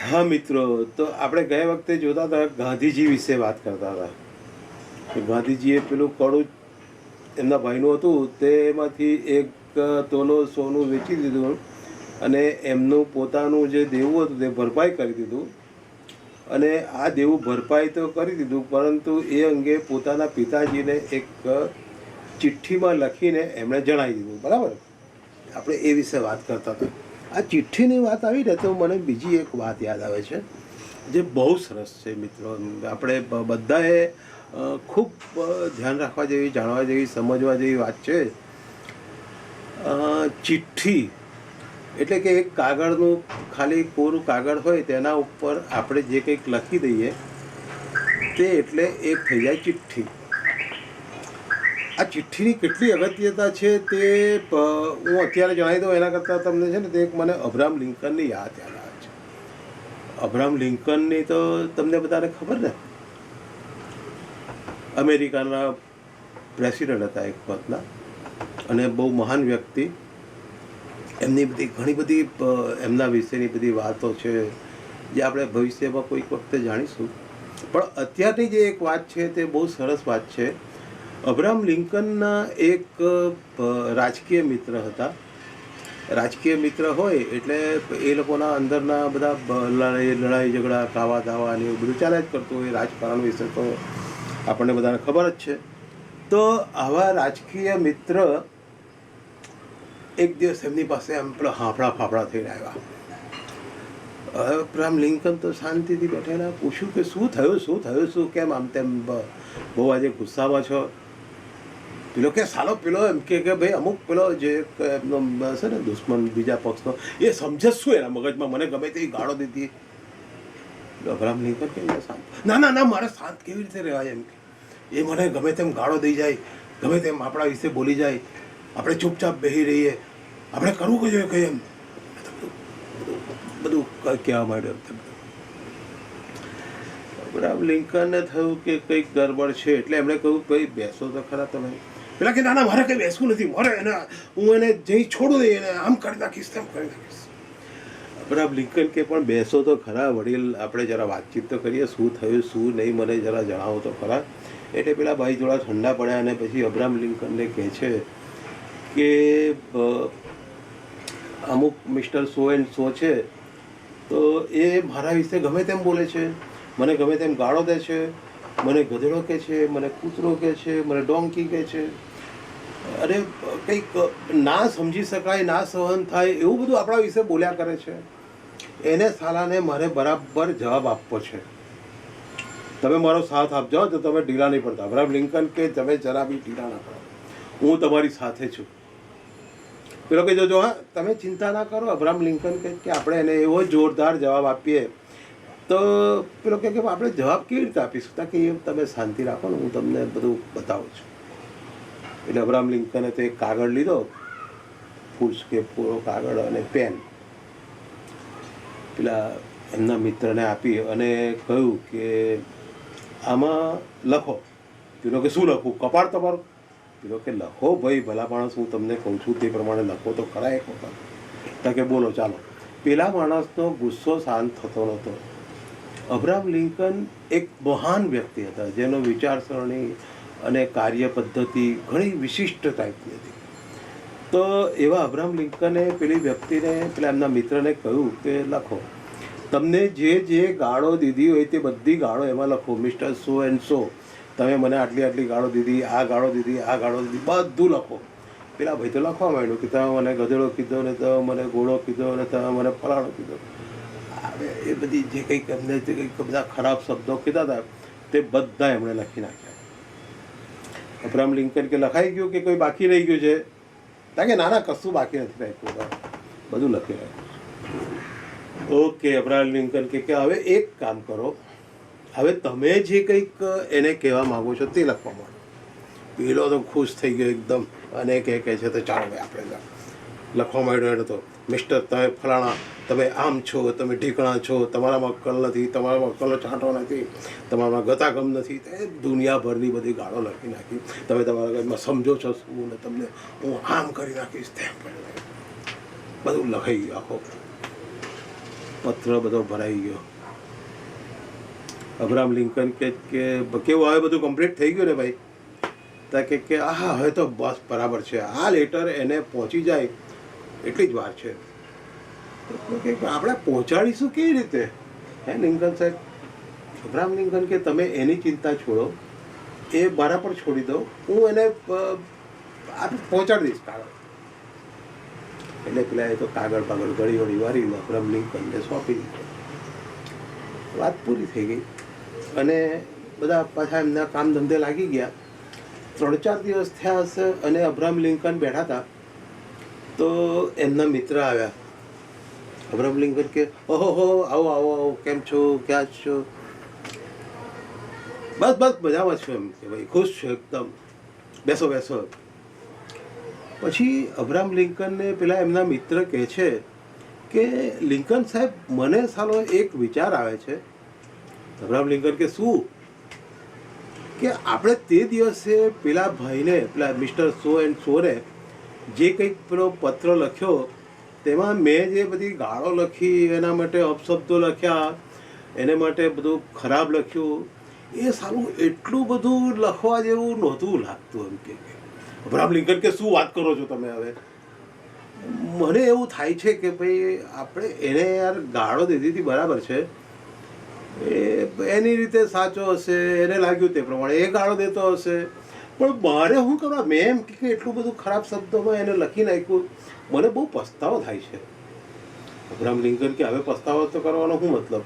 હા મિત્રો, તો આપણે ગયા વખતે જોતા હતા ગાંધીજી વિશે વાત કરતા હતા કે ગાંધીજીએ પેલું કડું એમના ભાઈનું હતું તેમાંથી એક તોલો સોનું વેચી દીધું અને એમનું પોતાનું જે દેવું હતું તે ભરપાઈ કરી દીધું. અને આ દેવું ભરપાઈ તો કરી દીધું, પરંતુ એ અંગે પોતાના પિતાજીને એક ચિઠ્ઠીમાં લખીને એમણે જણાવી દીધું. બરાબર, આપણે એ વિશે વાત કરતા હતા. આ ચિઠ્ઠીની વાત આવી ને તો મને બીજી એક વાત યાદ આવે છે જે બહુ સરસ છે મિત્રો. આપણે બધાએ ખૂબ ધ્યાન રાખવા જેવી, જાણવા જેવી, સમજવા જેવી વાત છે. ચિઠ્ઠી એટલે કે એક કાગળનું ખાલી કોરું કાગળ હોય તેના ઉપર આપણે જે કંઈક લખી દઈએ તે એટલે એક થઈ જાય ચિઠ્ઠી. આ ચિઠ્ઠીની કેટલી અગત્યતા છે તે હું અત્યારે જણાવી દઉં એના કરતાં તમને છે ને તે એક મને અબ્રાહમ લિંકનની યાદ આવે છે. અબ્રાહમ લિંકનની તો તમને બધાને ખબર ને, અમેરિકાના પ્રેસિડન્ટ હતા એક વખતના, અને બહુ મહાન વ્યક્તિ. એમની બધી ઘણી બધી એમના વિશેની બધી વાતો છે જે આપણે ભવિષ્યમાં કોઈક વખતે જાણીશું. પણ અત્યારની જે એક વાત છે તે બહુ સરસ વાત છે. અબ્રાહમ લિંકનના એક રાજકીય મિત્ર હતા. રાજકીય મિત્ર હોય એટલે એ લોકોના અંદરના બધા લડાઈ ઝઘડા, ખાવા દાવા ને એવું બધું ચાલ્યા જ કરતું હોય. રાજકારણ વિશે તો આપણને બધાને ખબર જ છે. તો આવા રાજકીય મિત્ર એક દિવસ એમની પાસે આમ પેલા હાંફળા ફાફડા થઈને આવ્યા. અબ્રાહમ લિંકન તો શાંતિથી બેઠેલા. પૂછ્યું કે શું થયું, શું થયું, શું, કેમ આમ તેમ બહુ આજે ગુસ્સામાં છો? પેલો કે સાલો પેલો એમ કે ભાઈ અમુક પેલો જે એમનો છે ને દુશ્મન બીજા પક્ષનો, એ સમજે શું એના મગજમાં, મને ગમે તેવી ગાળો દીધી. અબ્રાહમ લિંકન કે શાંત, ના ના ના, મારે શાંત કેવી રીતે રહેવાય? એમ કે એ મને ગમે તેમ ગાળો દઈ જાય, ગમે તેમ આપણા વિશે બોલી જાય, આપણે ચૂપચાપ બેસી રહીએ, આપણે કરવું કે જોઈએ કંઈ એમ બધું કહેવા માંડ્યું. અબ્રાહમ લિંકનને થયું કે કંઈક ગરબડ છે, એટલે એમણે કહ્યું ભાઈ બેસો તો ખરા તમે. પેલા કે ના ના, મારે કંઈ બેસવું નથી, મારે એને હું એને જઈ છોડું દઈ, એને આમ કરી નાખીશ, તેમ કરી નાખીશ. અબ્રાહમ લિંકન કે પણ બેસો તો ખરા વડીલ, આપણે જરા વાતચીત તો કરીએ, શું થયું શું નહીં મને જરા જણાવો તો ખરા. એટલે પેલા ભાઈ થોડા ઠંડા પડ્યા અને પછી અબ્રાહમ લિંકનને કહે છે કે અમુક મિસ્ટર સો એન્ડ સો છે, તો એ મારા વિશે ગમે તેમ બોલે છે, મને ગમે તેમ ગાળો દે છે, મને ગધેડો કહે છે, મને કૂતરો કહે છે, મને ડોંકી કહે છે, અરે કંઈક ના સમજી શકાય, ના સહન થાય એવું બધું આપણા વિશે બોલ્યા કરે છે. એને સાલાને મારે બરાબર જવાબ આપવો છે. તમે મારો સાથ આપજો તો તમે ઢીલા નહીં પડતા. અબ્રાહમ લિંકન કે તમે જરા બી ઢીલા ના પડો, હું તમારી સાથે છું. પેલો કે જોજો, હા તમે ચિંતા ના કરો. અબ્રાહમ લિંકન કે આપણે એને એવો જોરદાર જવાબ આપીએ તો પેલો કે આપણે જવાબ કેવી રીતે આપીશું? કે એ તમે શાંતિ રાખો ને, હું તમને બધું બતાવું છું. એટલે અબ્રાહમ લિંકને તો એક કાગળ લીધો, ફૂલ કે પૂરો કાગળ અને પેન, પેલા એમના મિત્રને આપી અને કહ્યું કે આમાં લખો. પેલો કે શું લખું, કપાળ તમારું? પેલો કે લખો ભાઈ, ભલા માણસ, હું તમને કહું છું તે પ્રમાણે લખો તો ખરા એક વખત. તો કે બોલો ચાલો. પેલા માણસનો ગુસ્સો શાંત થતો નહોતો. અબ્રાહમ લિંકન એક મહાન વ્યક્તિ હતા જેનો વિચારસરણી અને કાર્ય પદ્ધતિ ઘણી વિશિષ્ટ ટાઈપની હતી. તો એવા અબ્રાહમ લિંકને પેલી વ્યક્તિને, પેલા એમના મિત્રને કહ્યું કે લખો, તમને જે જે ગાળો દીધી હોય તે બધી ગાળો એમાં લખો. મિસ્ટર સો એન્ડ સો, તમે મને આટલી આટલી ગાળો દીધી, આ ગાળો દીધી, આ ગાળો દીધી, બધું લખો. પેલા ભાઈ તો લખવા માંડ્યું કે તમે મને ગધેડો કીધો ને, તમે મને ઘોડો કીધો ને, તમે મને ફલાણો કીધો. હવે એ બધી જે કંઈક એમને જે કંઈક બધા ખરાબ શબ્દો કીધા હતા તે બધા એમણે લખી નાખ્યા. અબ્રાહમ લિંકન કે લખાઈ ગયું કે કોઈ બાકી રહી ગયું છે? કે ના ના, કશું બાકી નથી રાખ્યું, બધું લખી રાખ્યું. ઓકે, અબ્રાહમ લિંકન કે હવે એક કામ કરો, હવે તમે જે કંઈક એને કહેવા માગો છો તે લખવા માંડો. પેલો તો ખુશ થઈ ગયો એકદમ અને કહે છે તો ચાલો ભાઈ આપણે લખવા માંડ્યો. એને તો મિસ્ટર તમે ફલાણા, તમે આમ છો, તમે ઢીકણા છો, તમારામાં અક્કલ નથી, તમારામાં અક્કલનો છાંટો નથી, તમારામાં ગતાગમ નથી, એ દુનિયાભરની બધી ગાળો લખી નાખી. તમે તમારા ઘરમાં સમજો છો શું ને, તમને હું આમ કરી નાખીશ, તેમ કરી નાખીશ, બધું લખાઈ ગયું આખો. પત્ર બધો ભરાઈ ગયો. અબ્રાહમ લિંકન કે કેવું હવે બધું કમ્પ્લીટ થઈ ગયું ને ભાઈ, તા કે હા હવે તો બસ બરાબર છે, આ લેટર એને પહોંચી જાય એટલી જ વાર છે. કે આપણે પહોંચાડીશું કેવી રીતે? હે લિંકન સાહેબ, અબ્રાહમ લિંકન કે તમે એની ચિંતા છોડો, એ મારા પર છોડી દો, હું એને પહોંચાડી દઈશ કાગળ. એટલે પેલા એ તો કાગળ ઘડી વળી વારી અબ્રાહમ લિંકનને સોંપી દીધો. વાત પૂરી થઈ ગઈ અને બધા પાછા એમના કામ ધંધે લાગી ગયા. 3-4 દિવસ થયા હશે અને અબ્રાહમ લિંકન બેઠા હતા તો એમના મિત્ર આવ્યા. અબ્રાહમ લિંકન કે ઓહો આવો આવો આવો, કેમ છો, ક્યાં છો? બસ બસ મજામાં છું એમ કે ભાઈ ખુશ છું એકદમ, બેસો બેસો. પછી અબ્રાહમ લિંકનને પેલા એમના મિત્ર કહે છે કે લિંકન સાહેબ મને સાલો એક વિચાર આવે છે. અબ્રાહમ લિંકન કે શું? કે આપણે તે દિવસે પેલા ભાઈને, પેલા મિસ્ટર સો એન્ડ સોરે જે કંઈક પેલો પત્ર લખ્યો તેમાં મેં જે બધી ગાળો લખી, એના માટે અપશબ્દો લખ્યા, એને માટે બધું ખરાબ લખ્યું, એ સારું એટલું બધું લખવા જેવું નહોતું લાગતું એમ કે. અબ્રાહમ લિંકન કે શું વાત કરો છો તમે? હવે મને એવું થાય છે કે ભાઈ આપણે એને યાર ગાળો દીધી હતી બરાબર છે, એ એની રીતે સાચો હશે, એને લાગ્યું તે પ્રમાણે એ ગાળો દેતો હશે, પણ મારે શું કરવા? મેં એમ કે એટલું બધું ખરાબ શબ્દોમાં એને લખી નાખ્યું, મને બહુ પસ્તાવો થાય છે. અબ્રાહમ લિંકન કે હવે પસ્તાવો તો કરવાનો શું મતલબ?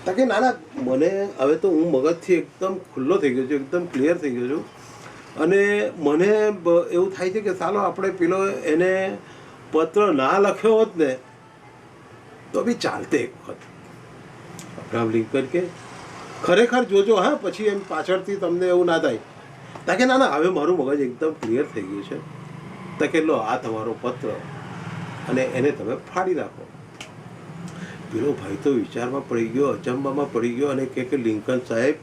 તા કે ના ના, મને હવે તો હું મગજથી એકદમ ખુલ્લો થઈ ગયો છું, એકદમ ક્લિયર થઈ ગયો છું, અને મને એવું થાય છે કે ચાલો આપણે પેલો એને પત્ર ના લખ્યો હોત ને તો બી ચાલતે એક વખત. અબ્રાહમ લિંકન કે ખરેખર જોજો હા, પછી એમ પાછળથી તમને એવું ના થાય. તા કે ના ના, હવે મારું મગજ એકદમ ક્લિયર થઈ ગયું છે. તા કે લો આ તમારો પત્ર અને એને તમે ફાડી નાખો. પેલો ભાઈ તો વિચારમાં પડી ગયો, અચંબામાં પડી ગયો અને કે લિંકન સાહેબ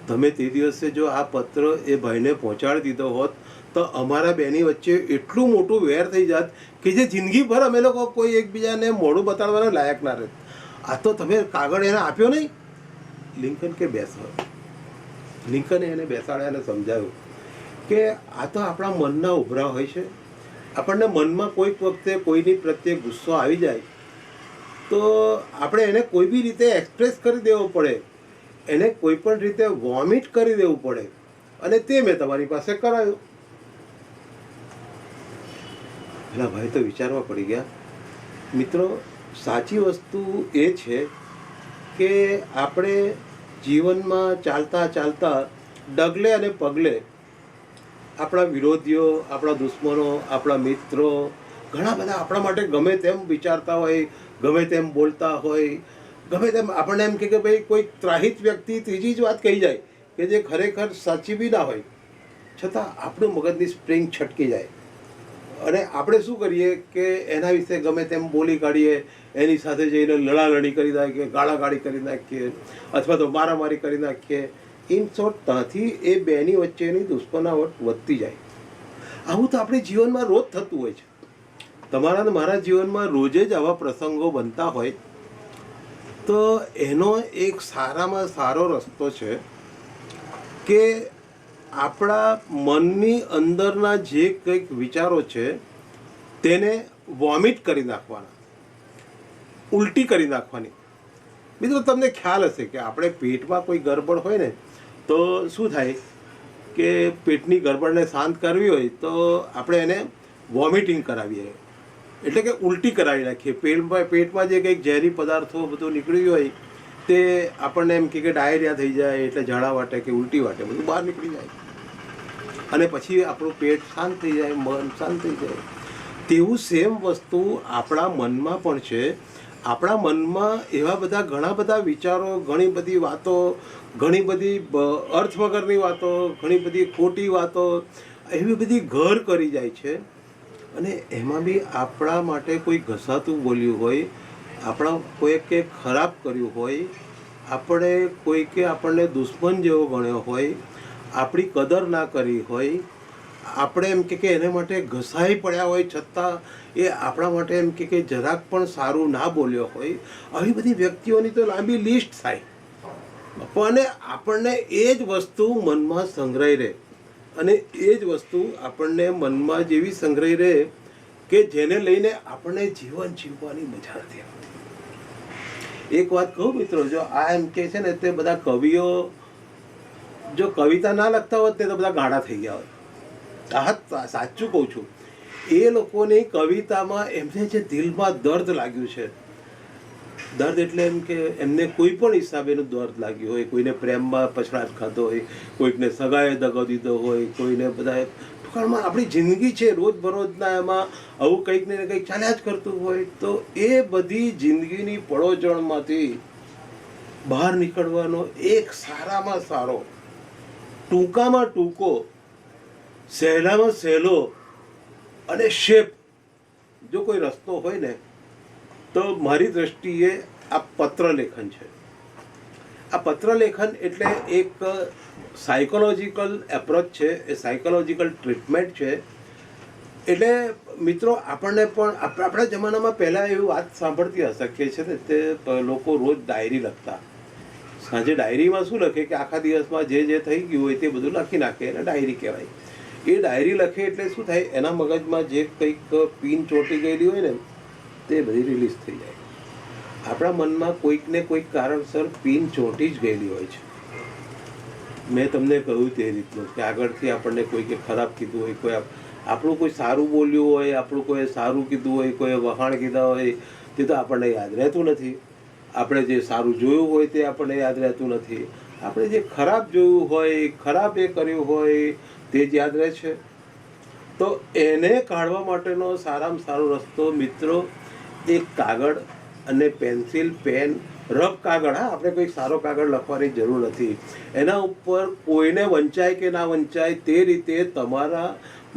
તમે તે દિવસે જો આ પત્ર એ ભાઈને પહોંચાડી દીધો હોત તો અમારા બેની વચ્ચે એટલું મોટું વેર થઈ જાત કે જે જિંદગીભર અમે લોકો કોઈ એકબીજાને મોઢું બતાડવાના લાયક ના રહે. આ તો તમે કાગળ એને આપ્યો નહીં. લિંકન કે બેસો. લિંકને એને બેસાડ્યા અને સમજાવ્યું કે આ તો આપણા મનના ઉભરા હોય છે. આપણને મનમાં કોઈક વખતે કોઈની પ્રત્યે ગુસ્સો આવી જાય તો આપણે એને કોઈ બી રીતે એક્સપ્રેસ કરી દેવો પડે, એને કોઈ પણ રીતે વોમિટ કરી દેવું પડે, અને તે મેં તમારી પાસે કરાયું. પેલા ભાઈ તો વિચારવા પડી ગયા. મિત્રો, સાચી વસ્તુ એ છે કે આપણે જીવનમાં ચાલતા ચાલતા ડગલે અને પગલે આપણા વિરોધીઓ, આપણા દુશ્મનો, આપણા મિત્રો ઘણા બધા આપણા માટે ગમે તેમ વિચારતા હોય, ગમે તેમ બોલતા હોય, ગમે તેમ આપણને એમ કે ભાઈ કોઈ ત્રાહિત વ્યક્તિ ત્રીજી જ વાત કહી જાય કે જે ખરેખર સાચી બી ના હોય, છતાં આપણું મગજની સ્પ્રિંગ છટકી જાય અને આપણે શું કરીએ કે એના વિશે ગમે તેમ બોલી કાઢીએ, એની સાથે જઈને લડાલડી કરી નાખીએ, ગાળાગાળી કરી નાખીએ, અથવા તો મારામારી કરી નાખીએ. ઇન શોર્ટ, ત્યાંથી એ બેની વચ્ચેની દુશ્મનાવટ વધતી જાય. આવું તો આપણે જીવનમાં રોજ થતું હોય છે. તમારા ને મારા જીવનમાં રોજે જ આવા પ્રસંગો બનતા હોય. તો એનો એક સારામાં સારો રસ્તો છે કે આપણા મનની અંદરના જે કંઈક વિચારો છે તેને વોમિટ કરી નાખવાના, ઉલટી કરી નાખવાની. મિત્રો, તમને ખ્યાલ હશે કે આપણે પેટમાં કોઈ ગરબડ હોય ને તો શું થાય કે પેટની ગરબડને શાંત કરવી હોય તો આપણે એને વોમિટિંગ કરાવીએ, એટલે કે ઉલટી કરાવી નાખીએ. પેટમાં જે કંઈક ઝેરી પદાર્થો બધું નીકળ્યું હોય તે આપણને એમ કે ડાયરિયા થઈ જાય, એટલે ઝાડા વાટે કે ઉલટી વાટે બધું બહાર નીકળી જાય અને પછી આપણું પેટ શાંત થઈ જાય, મન શાંત થઈ જાય. તેવું સેમ વસ્તુ આપણા મનમાં પણ છે. આપણા મનમાં એવા બધા ઘણા બધા વિચારો, ઘણી બધી વાતો, ઘણી બધી અર્થ વગરની વાતો, ઘણી બધી ખોટી વાતો એવી બધી ઘર કરી જાય છે. અને એમાં બી આપણા માટે કોઈ ઘસાતું બોલ્યું હોય, આપણા કોઈકે ખરાબ કર્યું હોય, આપણે કોઈકે આપણને દુશ્મન જેવો ગણ્યો હોય, આપણી કદર ના કરી હોય, આપણે એમ કે એને માટે ઘસાઈ પડ્યા હોય છતાં એ આપણા માટે એમ કે જરાક પણ સારું ના બોલ્યો હોય, આવી બધી વ્યક્તિઓની તો લાંબી લિસ્ટ થાય. અને આપણને એ જ વસ્તુ મનમાં સંગ્રહી રહે, અને એ જ વસ્તુ આપણને મનમાં જેવી સંગ્રહી રહે કે જેને લઈને આપણને જીવન જીવવાની મજા નથી આવતી. એક વાત કહું મિત્રો, જો આ એમ કે છે ને તે બધા કવિઓ જો કવિતા ના લખતા હોત તે તો બધા ગાડા થઈ ગયા હોત. હા, સાચું કહું છું. એ લોકોની કવિતામાં એમને જે દિલમાં દર્દ લાગ્યું છે, દર્દ એટલે એમ કે એમને કોઈ પણ હિસાબેનું દર્દ લાગ્યું હોય, કોઈને પ્રેમમાં પછડાટ ખાધો હોય, કોઈકને સગાએ દગો દીધો હોય, કોઈને બધા ટૂંકાણમાં આપણી જિંદગી છે રોજબરોજના એમાં આવું કંઈક ને કંઈક ચાલ્યા જ કરતું હોય, તો એ બધી જિંદગીની પડોજણમાંથી બહાર નીકળવાનો એક સારામાં સારો, ટૂંકામાં ટૂંકો, સહેલામાં સહેલો અને શેપ જો કોઈ રસ્તો હોય ને તો મારી દ્રષ્ટિએ આ પત્રલેખન છે. આ પત્રલેખન એટલે એક સાયકોલોજીકલ એપ્રોચ છે, એ સાયકોલોજીકલ ટ્રીટમેન્ટ છે. એટલે મિત્રો આપણને પણ આપણા જમાનામાં પહેલાં એવી વાત સાંભળતી હશે કે છે ને તે લોકો રોજ ડાયરી લખતા. સાંજે ડાયરીમાં શું લખે કે આખા દિવસમાં જે થઈ ગયું હોય તે બધું લખી નાખે, એને ડાયરી કહેવાય. એ ડાયરી લખે એટલે શું થાય, એના મગજમાં જે કંઈક પીન ચોંટી ગયેલી હોય ને તે બધી રિલીઝ થઈ જાય. આપણા મનમાં કોઈક ને કોઈક કારણસર પીન ચોંટી જ ગયેલી હોય છે. મેં તમને કહ્યું તે રીતનું કે આગળથી આપણને કોઈકે ખરાબ કીધું હોય, કોઈ આપણું કોઈ સારું બોલ્યું હોય, આપણું કોઈ સારું કીધું હોય, કોઈ વખાણ કીધા હોય, તે તો આપણને યાદ રહેતું નથી. આપણે જે સારું જોયું હોય તે આપણને યાદ રહેતું નથી. આપણે જે ખરાબ જોયું હોય, ખરાબ એ કર્યું હોય તે જ યાદ રહે છે. તો એને કાઢવા માટેનો સારામાં સારો રસ્તો મિત્રો, એક કાગળ અને પેન્સિલ, પેન, રફ કાગળ. હા, આપણે કોઈ સારો કાગળ લખવાની જરૂર નથી. એના ઉપર કોઈને વંચાય કે ના વંચાય તે રીતે તમારા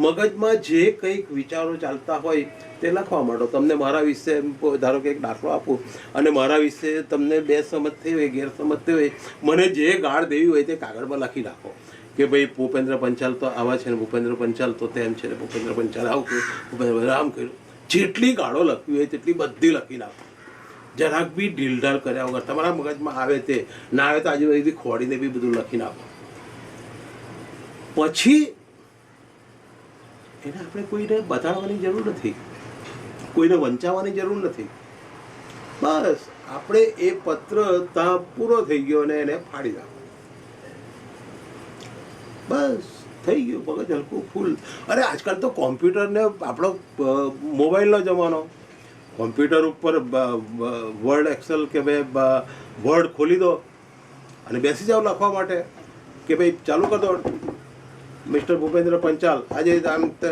મગજમાં જે કંઈક વિચારો ચાલતા હોય તે લખવા માંડો. તમને મારા વિશે ધારો કે એક દાખલો આપું અને મારા વિશે તમને બે સમજ થઈ હોય, ગેરસમજ થઈ હોય, મને જે ગાળ દેવી હોય તે કાગળમાં લખી નાખો કે ભાઈ ભૂપેન્દ્ર પંચાલ તો આવા છે ને, ભૂપેન્દ્ર પંચાલ તો તેમ છે ને, ભૂપેન્દ્ર પંચાલ આવું કર્યું, ભૂપેન્દ્ર આમ કર્યું. જેટલી ગાળો લખવી હોય તેટલી બધી લખી નાખો. જરાક બી ઢીલઢાલ કર્યા વગર તમારા મગજમાં આવે તે, ના આવે તો આજુબાજુથી ખોડીને બી બધું લખી નાખો. પછી એને આપણે કોઈને બતાડવાની જરૂર નથી, કોઈને વંચાવવાની જરૂર નથી. બસ આપણે એ પત્ર ત્યાં પૂરો થઈ ગયો અને એને ફાડી નાખો. બસ થઈ ગયું, મગજ હલકું ફૂલ. અરે આજકાલ તો કોમ્પ્યુટરને આપણો મોબાઈલનો જમાનો, કોમ્પ્યુટર ઉપર વર્ડ, એક્સેલ કે ભાઈ વર્ડ ખોલી દો અને બેસી જાઓ લખવા માટે કે ભાઈ ચાલુ કરી દો. મિસ્ટર ભૂપેન્દ્ર પંચાલ, આજે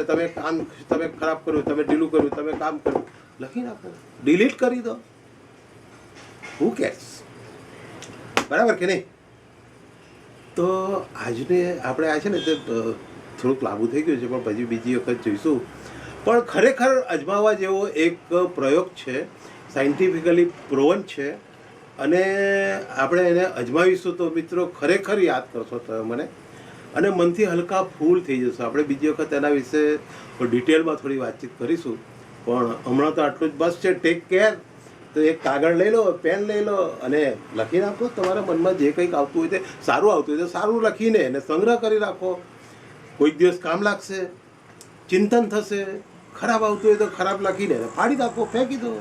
તમે ખરાબ કર્યું, તમે ઢીલું કર્યું, તમે કામ કર્યું, લખી નાખો, ડિલીટ કરી દો. હુ કેર્સ? બરાબર કે નહીં? તો આજને આપણે આ છે ને તે થોડુંક લાંબુ થઈ ગયું છે, પણ પછી બીજી વખત જોઈશું. પણ ખરેખર અજમાવવા જેવો એક પ્રયોગ છે, સાયન્ટિફિકલી પ્રોવન છે, અને આપણે એને અજમાવીશું તો મિત્રો ખરેખર યાદ કરશો તમે મને, અને મનથી હલકા ફૂલ થઈ જશો. આપણે બીજી વખત એના વિશે ડિટેલમાં થોડી વાતચીત કરીશું, પણ હમણાં તો આટલું જ બસ છે. Take care. તો એક કાગળ લઈ લો, પેન લઈ લો અને લખી નાખો. તમારા મનમાં જે કંઈક આવતું હોય તે, સારું આવતું હોય તો સારું લખીને એને સંગ્રહ કરી રાખો. કોઈક દિવસ કામ લાગશે, ચિંતન થશે. ખરાબ આવતું હોય તો ખરાબ લખીને એને ફાડી નાખો, ફેંકી દો.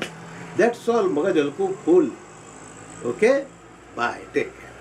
That's all. મગજ હલકું ફૂલ. Okay, bye, take care.